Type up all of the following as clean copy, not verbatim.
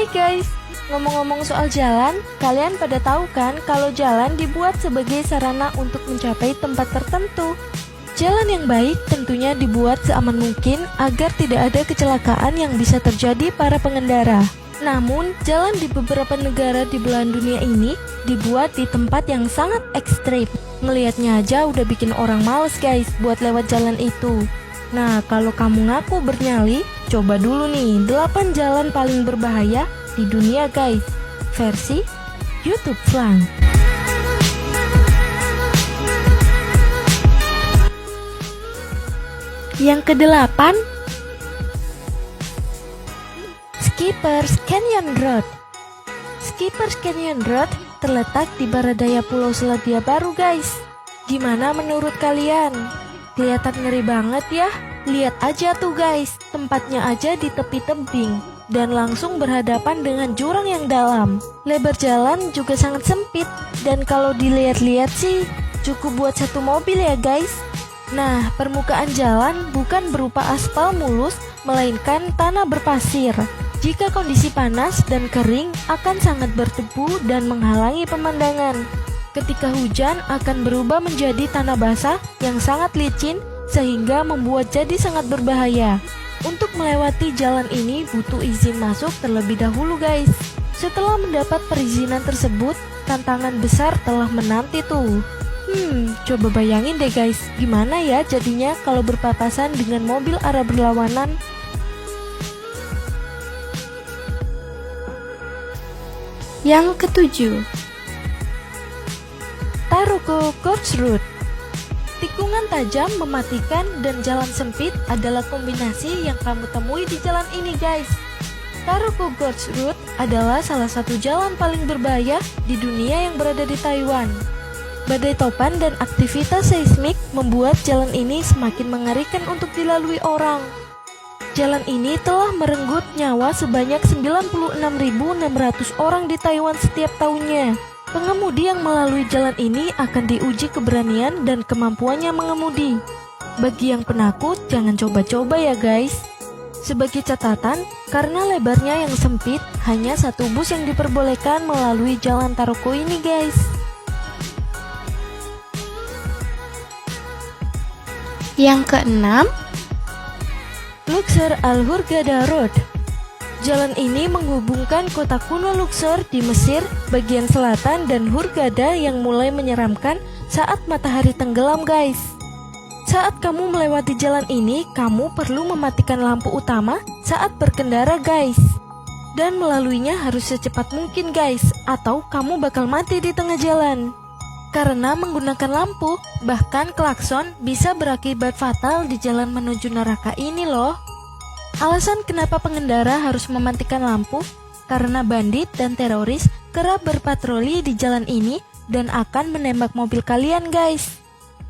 Hai guys, ngomong-ngomong soal jalan, kalian pada tahu kan kalau jalan dibuat sebagai sarana untuk mencapai tempat tertentu. Jalan yang baik tentunya dibuat seaman mungkin agar tidak ada kecelakaan yang bisa terjadi para pengendara. Namun, jalan di beberapa negara di belahan dunia ini dibuat di tempat yang sangat ekstrim. Ngelihatnya aja udah bikin orang males guys buat lewat jalan itu. Nah, kalau kamu ngaku bernyali, coba dulu nih 8 jalan paling berbahaya di dunia guys, versi YouTube Slang. Yang ke-8, Skippers Canyon Road. Skippers Canyon Road terletak di barat daya Pulau Selandia Baru guys. Gimana menurut kalian? Kelihatan ngeri banget ya? Lihat aja tuh guys, tempatnya aja di tepi tebing dan langsung berhadapan dengan jurang yang dalam. Lebar jalan juga sangat sempit dan kalau dilihat-lihat sih cukup buat satu mobil ya guys. Nah, permukaan jalan bukan berupa aspal mulus, melainkan tanah berpasir. Jika kondisi panas dan kering akan sangat berdebu dan menghalangi pemandangan. Ketika hujan akan berubah menjadi tanah basah yang sangat licin sehingga membuat jadi sangat berbahaya. Untuk melewati jalan ini butuh izin masuk terlebih dahulu guys. Setelah mendapat perizinan tersebut, tantangan besar telah menanti tuh. Coba bayangin deh guys, gimana ya jadinya kalau berpapasan dengan mobil arah berlawanan? Yang ke-7, Taroko Gorge Road. Tikungan tajam, mematikan, dan jalan sempit adalah kombinasi yang kamu temui di jalan ini guys. Taroko Gorge Road adalah salah satu jalan paling berbahaya di dunia yang berada di Taiwan. Badai topan dan aktivitas seismik membuat jalan ini semakin mengerikan untuk dilalui orang. Jalan ini telah merenggut nyawa sebanyak 96.600 orang di Taiwan setiap tahunnya. Pengemudi yang melalui jalan ini akan diuji keberanian dan kemampuannya mengemudi. Bagi yang penakut, jangan coba-coba ya guys. Sebagai catatan, karena lebarnya yang sempit, hanya satu bus yang diperbolehkan melalui jalan Taroko ini guys. Yang ke-6, Luxor Al Hurghada Road. Jalan ini menghubungkan kota kuno Luxor di Mesir bagian selatan dan Hurghada yang mulai menyeramkan saat matahari tenggelam guys. Saat kamu melewati jalan ini, kamu perlu mematikan lampu utama saat berkendara guys. Dan melaluinya harus secepat mungkin guys, atau kamu bakal mati di tengah jalan. Karena menggunakan lampu, bahkan klakson bisa berakibat fatal di jalan menuju neraka ini loh. Alasan kenapa pengendara harus mematikan lampu, karena bandit dan teroris kerap berpatroli di jalan ini dan akan menembak mobil kalian guys.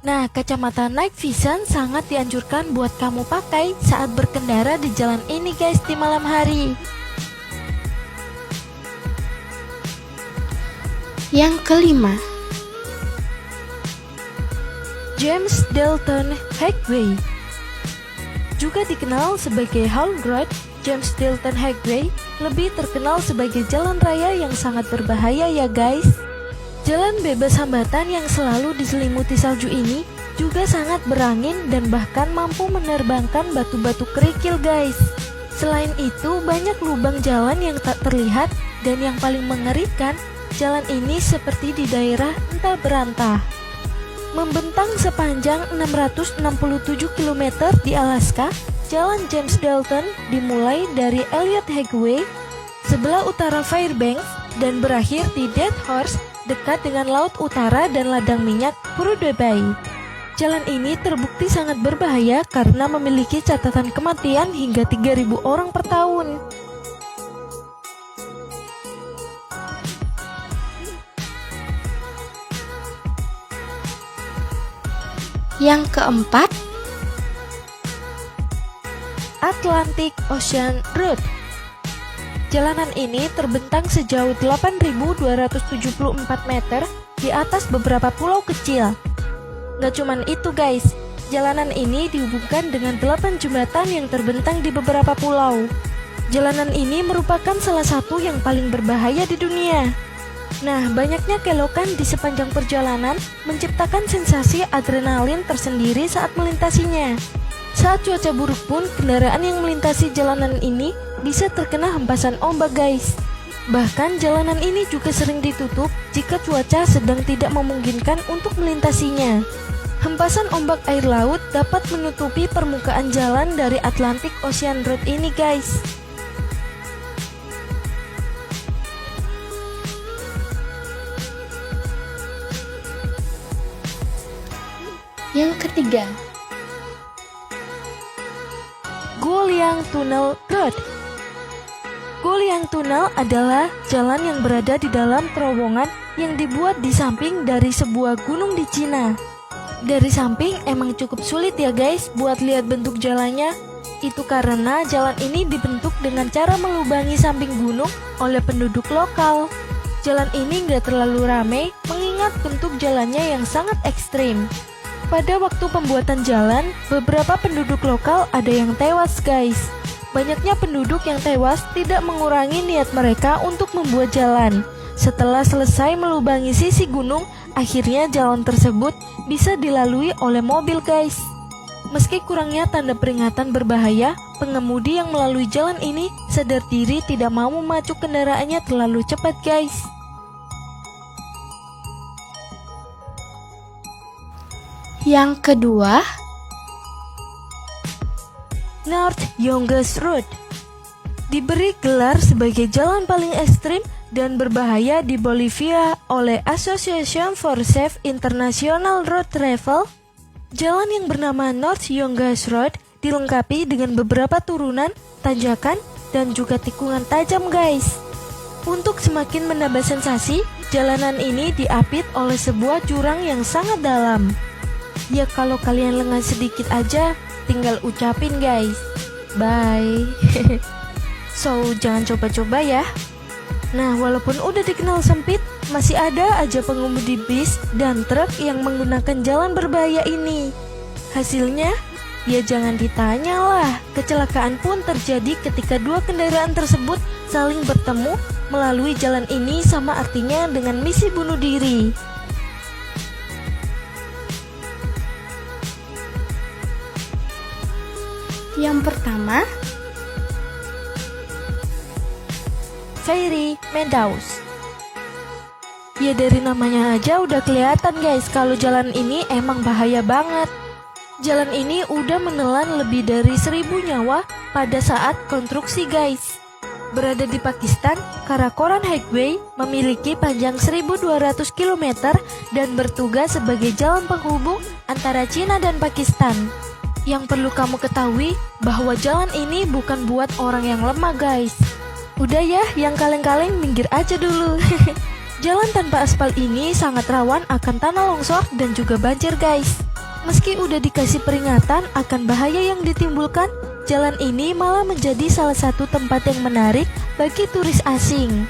Nah, kacamata night vision sangat dianjurkan buat kamu pakai saat berkendara di jalan ini guys di malam hari. Yang ke-5, James Dalton Highway. Juga dikenal sebagai Haul Road, James Dalton Highway lebih terkenal sebagai jalan raya yang sangat berbahaya ya guys. Jalan bebas hambatan yang selalu diselimuti salju ini juga sangat berangin dan bahkan mampu menerbangkan batu-batu kerikil guys. Selain itu, banyak lubang jalan yang tak terlihat dan yang paling mengerikan, jalan ini seperti di daerah entah berantah. Membentang sepanjang 667 km di Alaska, Jalan James Dalton dimulai dari Elliott Highway sebelah utara Fairbanks dan berakhir di Dead Horse dekat dengan Laut Utara dan ladang minyak Prudhoe Bay. Jalan ini terbukti sangat berbahaya karena memiliki catatan kematian hingga 3.000 orang per tahun. Yang ke-4, Atlantic Ocean Road. Jalanan ini terbentang sejauh 8.274 meter di atas beberapa pulau kecil. Gak cuman itu guys, jalanan ini dihubungkan dengan 8 jembatan yang terbentang di beberapa pulau. Jalanan ini merupakan salah satu yang paling berbahaya di dunia. Nah, banyaknya kelokan di sepanjang perjalanan menciptakan sensasi adrenalin tersendiri saat melintasinya. Saat cuaca buruk pun, kendaraan yang melintasi jalanan ini bisa terkena hempasan ombak guys. Bahkan jalanan ini juga sering ditutup jika cuaca sedang tidak memungkinkan untuk melintasinya. Hempasan ombak air laut dapat menutupi permukaan jalan dari Atlantic Ocean Road ini guys. Yang ketiga, Guoliang Tunnel Road. Guoliang Tunnel adalah jalan yang berada di dalam terowongan yang dibuat di samping dari sebuah gunung di Cina. Dari samping emang cukup sulit ya guys buat lihat bentuk jalannya. Itu karena jalan ini dibentuk dengan cara melubangi samping gunung oleh penduduk lokal. Jalan ini nggak terlalu ramai mengingat bentuk jalannya yang sangat ekstrim. Pada waktu pembuatan jalan, beberapa penduduk lokal ada yang tewas guys. Banyaknya penduduk yang tewas tidak mengurangi niat mereka untuk membuat jalan. Setelah selesai melubangi sisi gunung, akhirnya jalan tersebut bisa dilalui oleh mobil guys. Meski kurangnya tanda peringatan berbahaya, pengemudi yang melalui jalan ini sadar diri tidak mau memacu kendaraannya terlalu cepat guys. yang kedua, North Yonges Road diberi gelar sebagai jalan paling ekstrim dan berbahaya di Bolivia oleh Association for Safe International Road Travel. Jalan yang bernama North Yonges Road dilengkapi dengan beberapa turunan, tanjakan, dan juga tikungan tajam guys. Untuk semakin menambah sensasi, jalanan ini diapit oleh sebuah jurang yang sangat dalam. Ya kalau kalian lengah sedikit aja, tinggal ucapin guys, bye. So jangan coba-coba ya. Nah, walaupun udah dikenal sempit, masih ada aja pengemudi bis dan truk yang menggunakan jalan berbahaya ini. Hasilnya, ya jangan ditanya lah. Kecelakaan pun terjadi ketika dua kendaraan tersebut saling bertemu melalui jalan ini, sama artinya dengan misi bunuh diri. yang pertama, Fairy Meadows. Ya dari namanya aja udah kelihatan guys kalau jalan ini emang bahaya banget. Jalan ini udah menelan lebih dari 1000 nyawa pada saat konstruksi guys. Berada di Pakistan, Karakoram Highway memiliki panjang 1200 km dan bertugas sebagai jalan penghubung antara Cina dan Pakistan. Yang perlu kamu ketahui bahwa jalan ini bukan buat orang yang lemah guys. Udah ya, yang kaleng-kaleng minggir aja dulu. Jalan tanpa aspal ini sangat rawan akan tanah longsor dan juga banjir guys. Meski udah dikasih peringatan akan bahaya yang ditimbulkan, jalan ini malah menjadi salah satu tempat yang menarik bagi turis asing.